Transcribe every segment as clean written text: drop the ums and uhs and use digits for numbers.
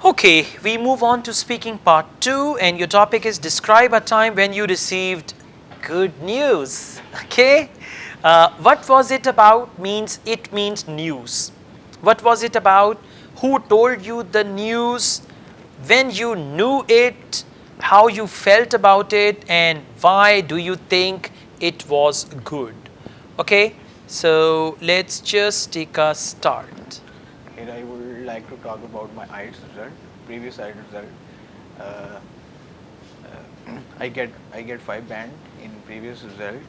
Okay, we move on to speaking part 2, and your topic is describe a time when you received good news. Okay, what was it about? It means news. What was it about? Who told you the news? When you knew it? How you felt about it? And why do you think it was good? Okay, so let's just take a start. Here I would like to talk about my IELTS result, previous IELTS result. Uh, I get 5 band in previous result.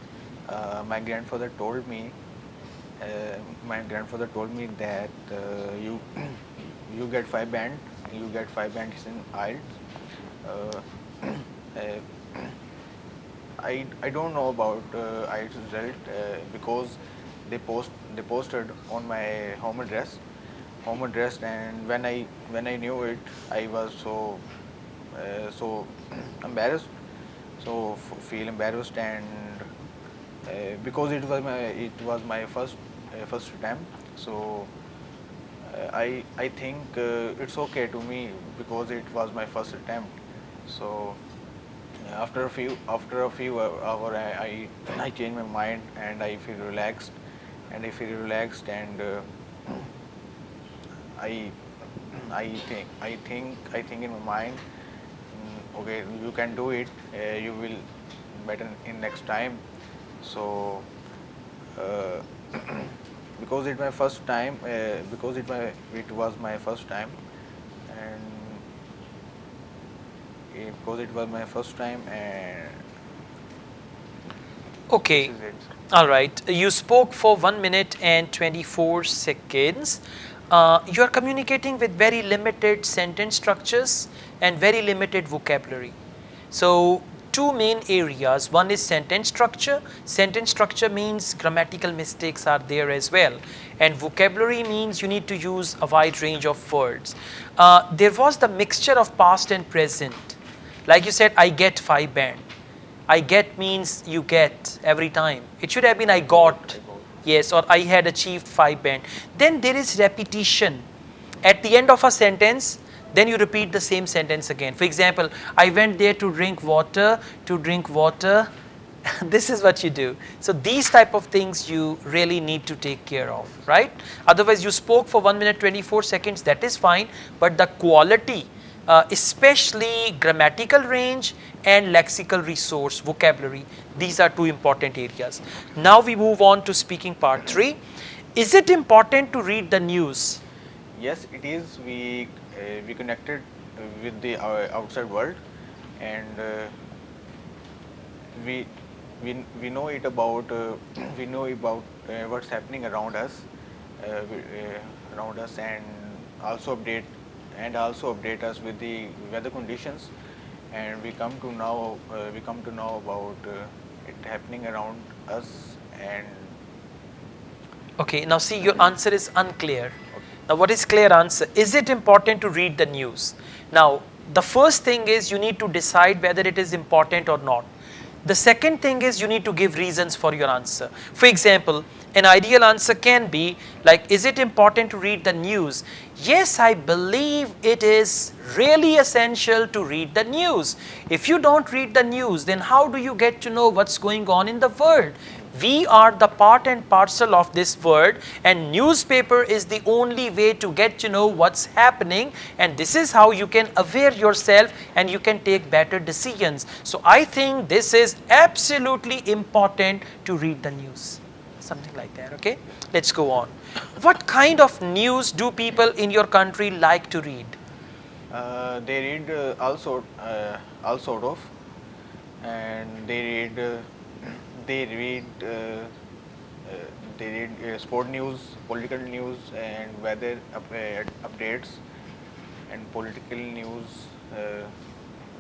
My grandfather told me that you you get 5 band, you get 5 bands in IELTS. Uh, uh, I don't know about IELTS result because they posted on my home address, and when I knew it, I was so embarrassed, feel embarrassed, and because it was my first attempt. So I think it's okay to me because it was my first attempt. So after a few hour, I change my mind, and I feel relaxed, and I I think in my mind, okay, you can do it. You will better in next time. So uh, because it was my first time, and because it was my first time, and this Okay, is it. all right. You spoke for 1 minute and 24 seconds. You are communicating with very limited sentence structures and very limited vocabulary. So, two main areas. One is sentence structure. Sentence structure means grammatical mistakes are there as well. And vocabulary means you need to use a wide range of words. There was the mixture of past and present. Like you said, I get 5 band. I get means you get every time. It should have been I got, I got. yes, or I had achieved 5 band. Then there is repetition. At the end of a sentence, then you repeat the same sentence again. For example, I went there to drink water, to drink water. This is what you do. So these type of things you really need to take care of, right? Otherwise, you spoke for 1 minute 24 seconds, that is fine, but the quality, especially grammatical range and lexical resource, vocabulary, these are two important areas. Now we move on to speaking part 3. Is it important to read the news? Yes, it is. We connected with the outside world, and we we know it about we know about what's happening around us, and also update us with the weather conditions, and we come to know about it happening around us, and Okay, now see, your answer is unclear. okay. Now, what is clear answer? Is it important to read the news? Now, the first thing is you need to decide whether it is important or not. The second thing is you need to give reasons for your answer. For example, an ideal answer can be like, is it important to read the news? Yes, I believe it is really essential to read the news. If you don't read the news, then how do you get to know what's going on in the world? We are the part and parcel of this world, and newspaper is the only way to get to know what's happening, and this is how you can aware yourself and you can take better decisions. So I think this is absolutely important to read the news. Something like that, okay? Let's go on. What kind of news do people in your country like to read? They read all sort of, and they read sport news, political news, and weather updates, and political news,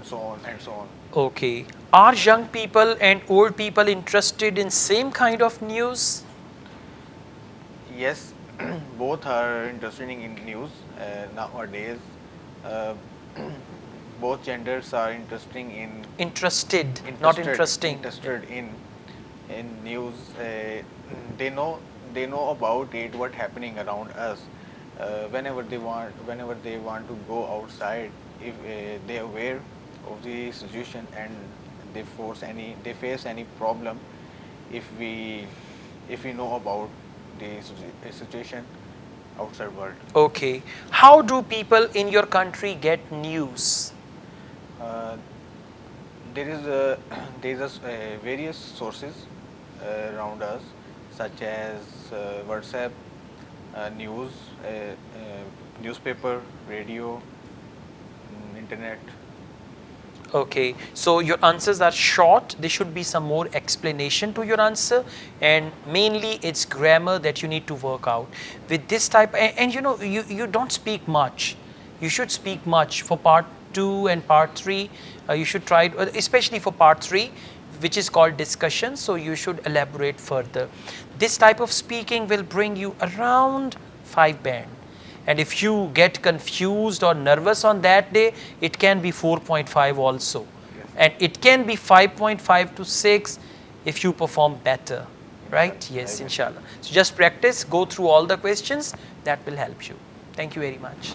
so on and so on. Okay. Are young people and old people interested in same kind of news? Yes, both are interested in news nowadays. Uh, both genders are Interested, not interesting. interested in news. They know about it, what happening around us. whenever they want to go outside, if they are aware of the situation and they face any problem, if we know about the situation outside world. Okay. How do people in your country get news? Uh, there is various sources around us, such as WhatsApp, news, newspaper, radio, internet. Okay, so your answers are short. There should be some more explanation to your answer, and mainly it's grammar that you need to work out with this type. And you know, you don't speak much. You should speak much for part 2 and part 3. You should try, especially for part 3, which is called discussion. So you should elaborate further. This type of speaking will bring you around 5 band. And if you get confused or nervous on that day, it can be 4.5 also. Yes. And it can be 5.5 to 6 if you perform better, right? Yes, I will. inshallah. So just practice, go through all the questions, that will help you. Thank you very much.